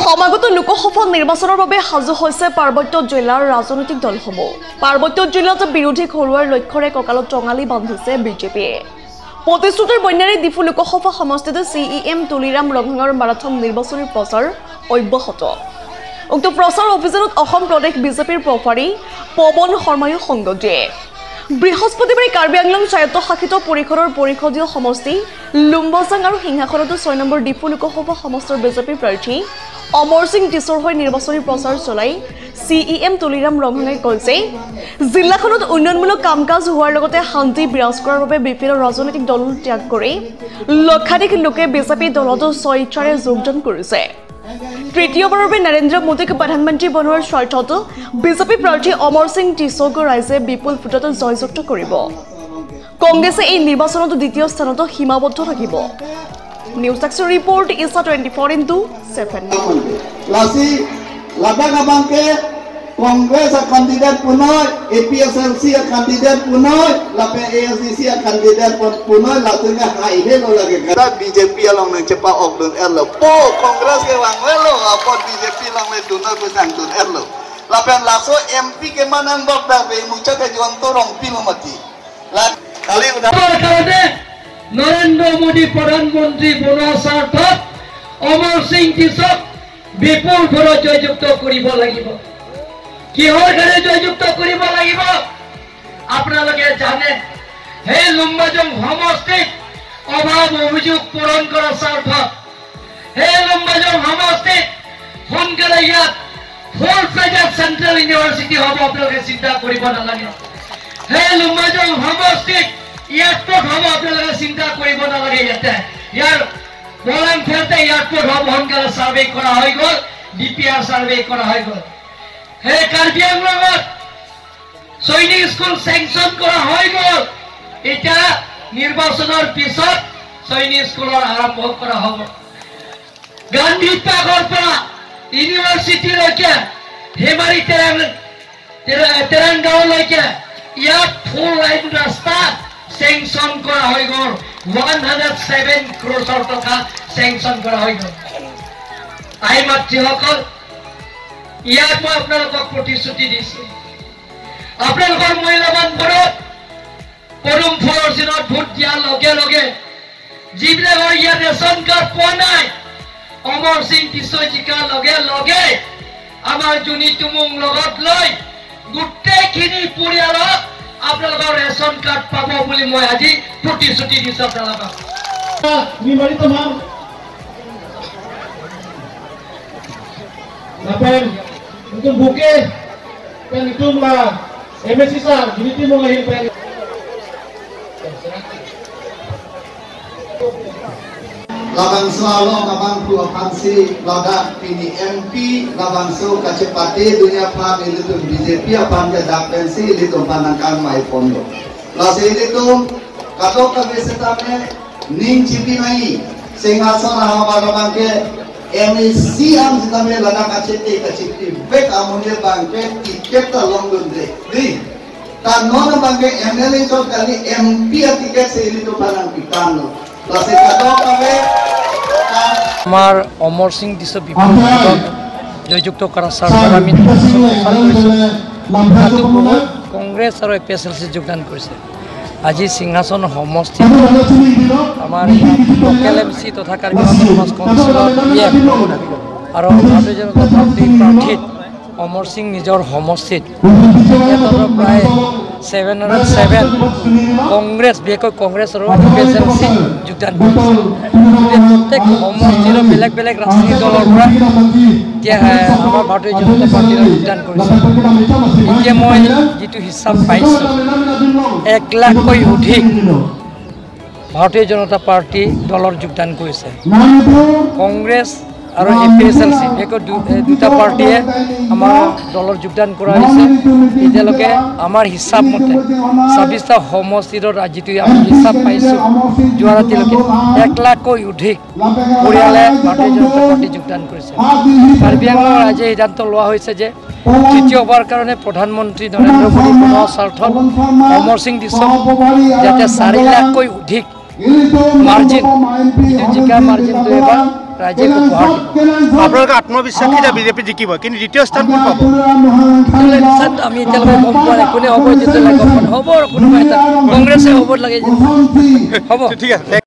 সমাগত লোকসভা নিৰ্বাচনৰ বাবে সাজু হৈছে পাৰ্বত্য জিলাৰ ৰাজনৈতিক দলসমূহ। পাৰ্বত্য জিলাত বিৰোধী ঘৰুৱাৰ লক্ষ্যৰে কঁকালত টঙালি বান্ধিছে বিজেপিয়ে। প্ৰতিশ্ৰুতিৰ বন্যাৰে ডিফু লোকসভা সমষ্টিত CEM তুলিৰাম ৰঙাঙৰ মাৰাথন নিৰ্বাচনী প্ৰচাৰ অব্যাহত। উক্ত প্ৰচাৰ অভিযানত অসম প্ৰদেশ বিজেপিৰ প্ৰভাৰী পৱন শৰ্মায়ো সংগ দিয়ে। বৃহস্পতিবাৰে কাৰ্বি আংলং স্বায়ত্তশাসিত পৰিষদৰ পৰিষদীয় সমষ্টি লুম্বজাং আৰু সিংহাসনতো 6 নম্বৰ ডিফু লোকসভা সমষ্টিৰ বিজেপি প্ৰাৰ্থী অমৰ সিং টিছৰ হৈ নিৰ্বাচনী প্ৰচাৰ চলাই CEM তুলিৰাম ৰঙাঙে কয় যে জিলাখনত উন্নয়নমূলক কাম কাজ হোৱাৰ লগতে শান্তি বিৰাজ কৰাৰ বাবে বিভিন্ন ৰাজনৈতিক দল ত্যাগ কৰি লক্ষাধিক লোকে বিজেপি দলত স্বইচ্ছাৰে যোগদান কৰিছে। তৃতীয়বাৰৰ বাবে নৰেন্দ্ৰ মোদীক প্ৰধানমন্ত্ৰী বনোৱাৰ স্বাৰ্থত বিজেপি প্ৰাৰ্থী অমৰ সিং টিছক ৰাইজে বিপুল ভোটত জয়যুক্ত কৰিব। কংগ্ৰেছে এই নিৰ্বাচনত দ্বিতীয় স্থানত সীমাবদ্ধ থাকিব। নিউজ এক্সৰ ৰিপৰ্ট ইছা 24/7 লাসি লাদাখ আবাংকে কংগ্রেস ক্যান্ডিডেট পুনয় APSLC ক্যান্ডিডেট পুনয় লাপে ASDC ক্যান্ডিডেট পুনয় লাতুঙ্গা হাইহে লো লাগে gada BJP along nang cepa okdun erlo po kongres ke wangwelo apot BJP long le dunoi kusang dun erlo lapen laso MP ke manang bokda be mucha ke jonto rong pilomati la kali udah karone Narendra Modi প্রধানমন্ত্রী বনোৱাৰ স্বাৰ্থত অমৰ সিং টিছক বিপুল ভোটত জয়যুক্ত কৰিব লাগিব। কিহৰ কাৰণে জয়যুক্ত কৰিব লাগিব আপোনালোকে জানে। সেই লুম্বাজং সমষ্টিত অভাৱ অভিযোগ পূৰণ কৰাৰ স্বাৰ্থত সেই লুম্বাজং সমষ্টিত সোনকালে ইয়াত ফুল ফ্লেজড চেন্ট্ৰেল ইউনিভাৰ্চিটি হ'ব আপোনালোকে চিন্তা কৰিব নালাগে। সেই লুম্বাজং সমষ্টিত এয়ারপোর্ট হব আপনারা চিন্তা করিব নালাগে। ইয়ার বলাং ফেলতে এয়ারপোর্ট হব সোনকালে সার্ভে করা হয়ে গল DPR সার্ভে করা হয়ে গল। হে কার্বি আংলঙত সৈনিক স্কুল স্যাংশন করা হয়ে গল। এটা নির্বাচনের পিছত সৈনিক স্কুলের আরম্ভ করা হব। গান্ধী পাগর পৰা ইউনিভার্সিটিলৈকে হেমারি তেরাঙ্গাওলৈকে ইয়াত ফুল লাইন রাস্তা স্যাংশন করা হয়ে গল। 107 crore টাকা স্যাংশন করা হয়ে গল। আই মাতৃসকল ইয়াত মই আপোনালোকক প্ৰতিশ্ৰুতি দিছো আপোনালোকৰ মূল্যৱান ভোটত পদুম ফুলৰ চিনত ভোট দিয়াৰ লগে লগে যিবিলাকৰ ইয়াত ৰেচন কাৰ্ড পোৱা নাই অমৰ সিং টিছৰ জিকাৰ লগে লগে আমাৰ জুনি তুমুং লগত লৈ গোটেইখিনি পৰিয়ালক আপনারা রেশন কার্ড পাবো বলে মই আজি প্রতিশ্রুতি দিছো আপনারা নিমারিত মান নাপেন itu buke pen itu lah MSC sar gini mo ngahin pen labang selalu labang dua pansi ladak pini MP labang so kacepati dunia pan itu BJP apa anda dak pensi itu panangkan mai pondo lasi itu kato kabesetame ning cipi mai singhasan hawa labang ke MSC am sitame ladak kaceti bek amunye bangke tiket talong dre di tan non bangke MLA so kali MP tiket se itu panang pikano lasi kato kabe আমার অমৰ সিং টিছক বিপুল জয়যুক্ত কৰাৰ স্বাৰ্থত আমি কংগ্ৰেছ আৰু APSLC যোগদান কৰিছে। আজি সিংহাসন সমষ্টিত আমাৰ লোকেল MC তথা কাৰ্বি আংলং কাউন্সিলৰ আৰু ভাৰতীয় জনতা পাৰ্টিৰ প্ৰাৰ্থীত অমৰ সিং নিজৰ সমষ্টিত প্ৰায় 707 কংগ্ৰেছ বিশেষকৈ কংগ্ৰেছ আৰু APSLC যোগদান কৰিছে। প্ৰত্যেক সমষ্টিৰ বেলেগ বেলেগ ৰাজনৈতিক দলেৰ পৰা আমার ভারতীয় জনতা পার্টির যোগদান করেছে। এতিয়া মই যেটো হিসাব পাইছো 1 লাখকৈ অধিক ভারতীয় জনতা পার্টি দলৰ যোগদান কৰিছে। কংগ্ৰেছ আৰু APSLC দুটা পাৰ্টিয়ে আমাৰ দলৰ যোগদান কৰা হৈছে। এতিয়ালৈকে আমাৰ হিচাপ মতে 26টা সমষ্টিৰ ৰাজ্যটো আমি হিচাপ পাইছোঁ যোৱা ৰাতিলৈকে 1 লাখকৈ অধিক পৰিয়ালে ভাৰতীয় জনতা পাৰ্টি যোগদান কৰিছে। কাৰ্বি আংলং ৰাজ্যে সিদ্ধান্ত লোৱা হৈছে যে তৃতীয়বাৰ কাৰণে প্ৰধানমন্ত্ৰী নৰেন্দ্ৰ মোদী বনোৱাৰ স্বাৰ্থত অমৰ সিং টিছক যাতে 4 লাখকৈ অধিক মাৰ্জিন জিকা মাৰ্জিনটো এবাৰ ৰাইজে উপহাৰ দিব। আপোনালোকে আত্মবিশ্বাসী যে বিজেপি জিকিব, কিন্তু দ্বিতীয় স্থান কোন পাব? আমি এতিয়ালৈকে গম পোৱা নাই কোনে হ'ব, যেতিয়ালৈকে গম পোৱা নাই। হ'ব আৰু কোনোবা এটা কংগ্ৰেছে হ'ব লাগে, হ'ব ঠিক আছে।